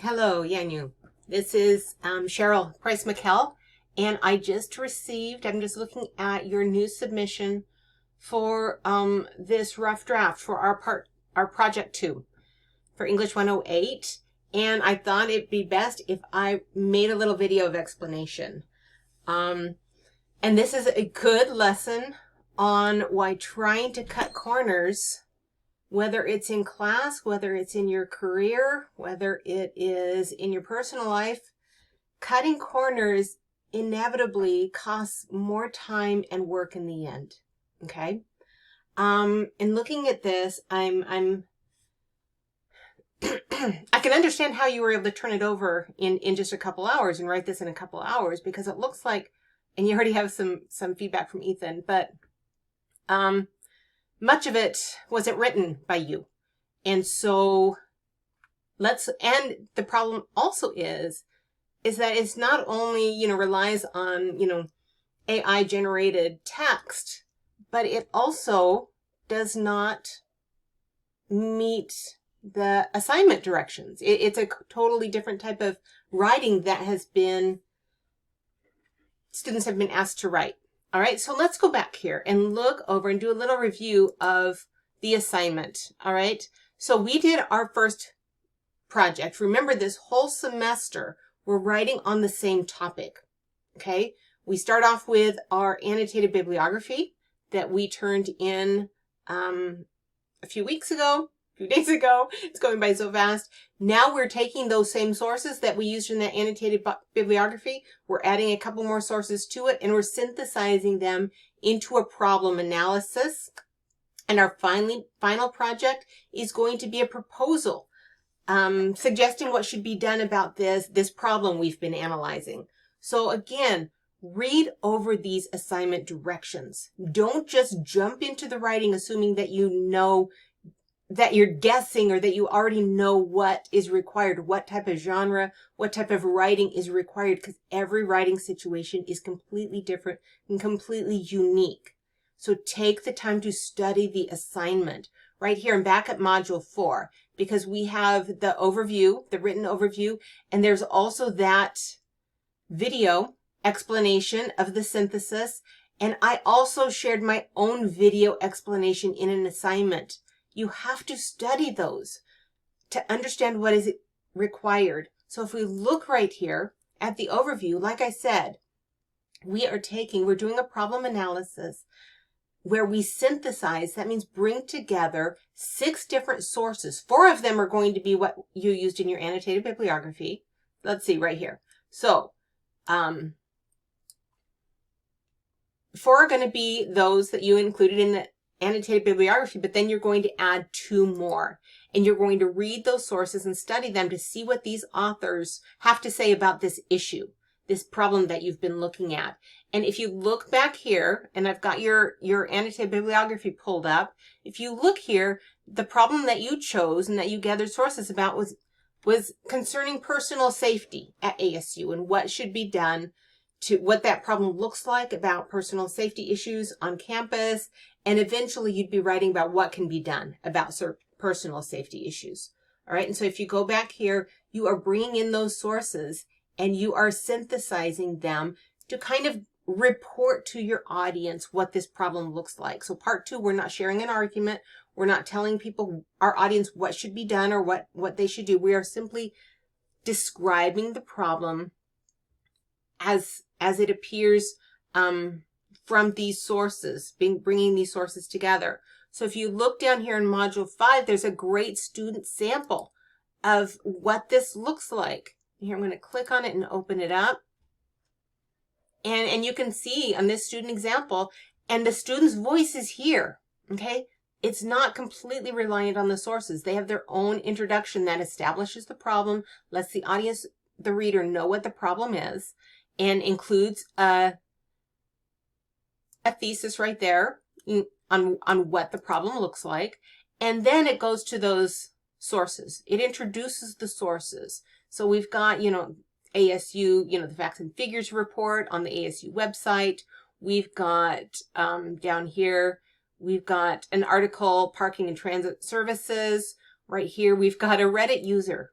Hello, Yanyu. This is Cheryl Price-McKell, and I just received, I'm just looking at your new submission for this rough draft for our project 2 for English 108, and I thought it'd be best if I made a little video of explanation. And this is a good lesson on why trying to cut corners, whether it's in class, whether it's in your career, whether it is in your personal life, cutting corners inevitably costs more time and work in the end. Okay? In looking at this, I can understand how you were able to turn it over in just a couple hours and write this in a couple hours, because it looks like, and you already have some feedback from Ethan, but much of it wasn't written by you. And so and the problem also is that it's not only, relies on, AI generated text, but it also does not meet the assignment directions. It's a totally different type of writing that students have been asked to write. All right, so let's go back here and look over and do a little review of the assignment. All right, so we did our first project. Remember, this whole semester, we're writing on the same topic. Okay, we start off with our annotated bibliography that we turned in a few days ago. It's going by so fast. Now we're taking those same sources that we used in that annotated bibliography. We're adding a couple more sources to it, and we're synthesizing them into a problem analysis. And our final project is going to be a proposal, suggesting what should be done about this problem we've been analyzing. So again, read over these assignment directions. Don't just jump into the writing assuming that that you're guessing, or that you already know what is required, what type of genre, what type of writing is required, because every writing situation is completely different and completely unique. So take the time to study the assignment right here and back at module 4, because we have the overview, the written overview, and there's also that video explanation of the synthesis. And I also shared my own video explanation in an assignment. You have to study those to understand what is required. So if we look right here at the overview, like I said, we're doing a problem analysis where we synthesize. That means bring together 6 different sources. 4 of them are going to be what you used in your annotated bibliography. Let's see right here. So 4 are going to be those that you included in the annotated bibliography, but then you're going to add 2 more, and you're going to read those sources and study them to see what these authors have to say about this issue, this problem that you've been looking at. And if you look back here, and I've got your annotated bibliography pulled up, if you look here, the problem that you chose and that you gathered sources about was concerning personal safety at ASU and what should be done to what that problem looks like about personal safety issues on campus. And eventually you'd be writing about what can be done about personal safety issues. All right. And so if you go back here, you are bringing in those sources and you are synthesizing them to kind of report to your audience what this problem looks like. So part 2, we're not sharing an argument. We're not telling people, our audience, what should be done or what they should do. We are simply describing the problem as it appears from these sources, bringing these sources together. So if you look down here in module 5, there's a great student sample of what this looks like. Here, I'm going to click on it and open it up. And you can see on this student example, and the student's voice is here, okay? It's not completely reliant on the sources. They have their own introduction that establishes the problem, lets the audience, the reader, know what the problem is, and includes a thesis right there on what the problem looks like. And then it goes to those sources. It introduces the sources. So we've got, ASU, the facts and figures report on the ASU website. We've got down here, we've got an article, parking and transit services. Right here, we've got a Reddit user,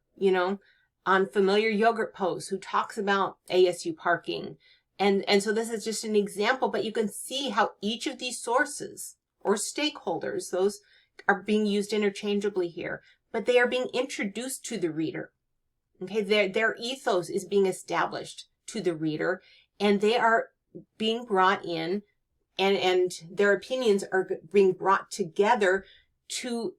on Familiar Yogurt Post, who talks about ASU parking. And so this is just an example, but you can see how each of these sources or stakeholders, those are being used interchangeably here, but they are being introduced to the reader. Okay, their ethos is being established to the reader, and they are being brought in, and their opinions are being brought together to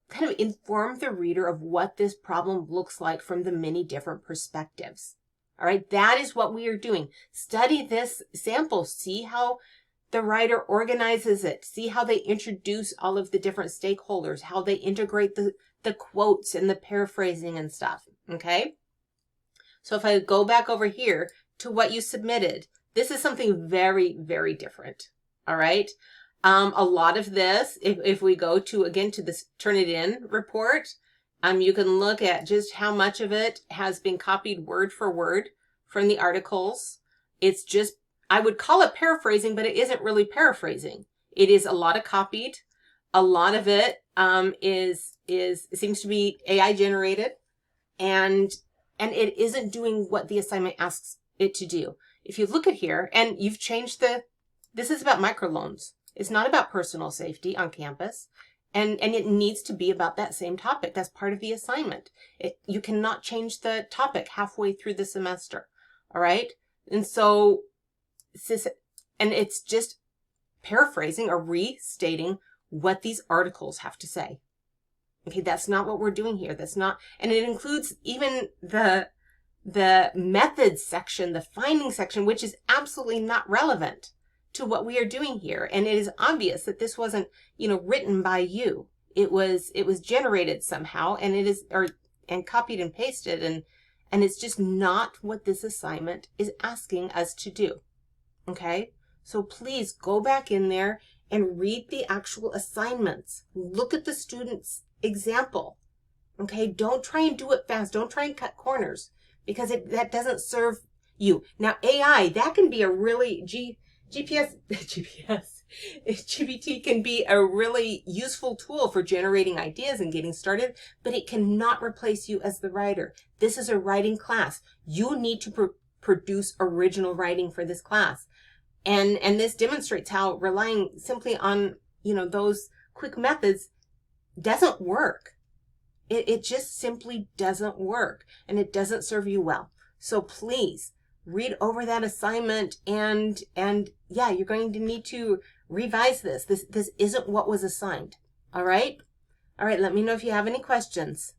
kind of inform the reader of what this problem looks like from the many different perspectives. All right, that is what we are doing. Study this sample. See how the writer organizes it. See how they introduce all of the different stakeholders, how they integrate the quotes and the paraphrasing and stuff. Okay, so if I go back over here to what you submitted, this is something very, very different. All right. A lot of this, if we go to, again, to this Turnitin report, you can look at just how much of it has been copied word for word from the articles. It's just, I would call it paraphrasing, but it isn't really paraphrasing. It is a lot of copied. A lot of it seems to be AI generated, and it isn't doing what the assignment asks it to do. If you look at here, and you've changed this is about microloans. It's not about personal safety on campus, and it needs to be about that same topic. That's part of the assignment. You cannot change the topic halfway through the semester, all right? And so, it's just paraphrasing or restating what these articles have to say. Okay, that's not what we're doing here. That's not, and it includes even the methods section, the findings section, which is absolutely not relevant to what we are doing here. And it is obvious that this wasn't, written by you. It was generated somehow, and it is, and copied and pasted, and it's just not what this assignment is asking us to do. Okay? So please go back in there and read the actual assignments. Look at the student's example. Okay? Don't try and do it fast. Don't try and cut corners, because that doesn't serve you. Now, AI, that can be a really, GPT can be a really useful tool for generating ideas and getting started, but it cannot replace you as the writer. This is a writing class. You need to produce original writing for this class. And this demonstrates how relying simply on, those quick methods doesn't work. It just simply doesn't work, and it doesn't serve you well. So please read over that assignment, and yeah, you're going to need to revise this. This isn't what was assigned. All right? All right, let me know if you have any questions.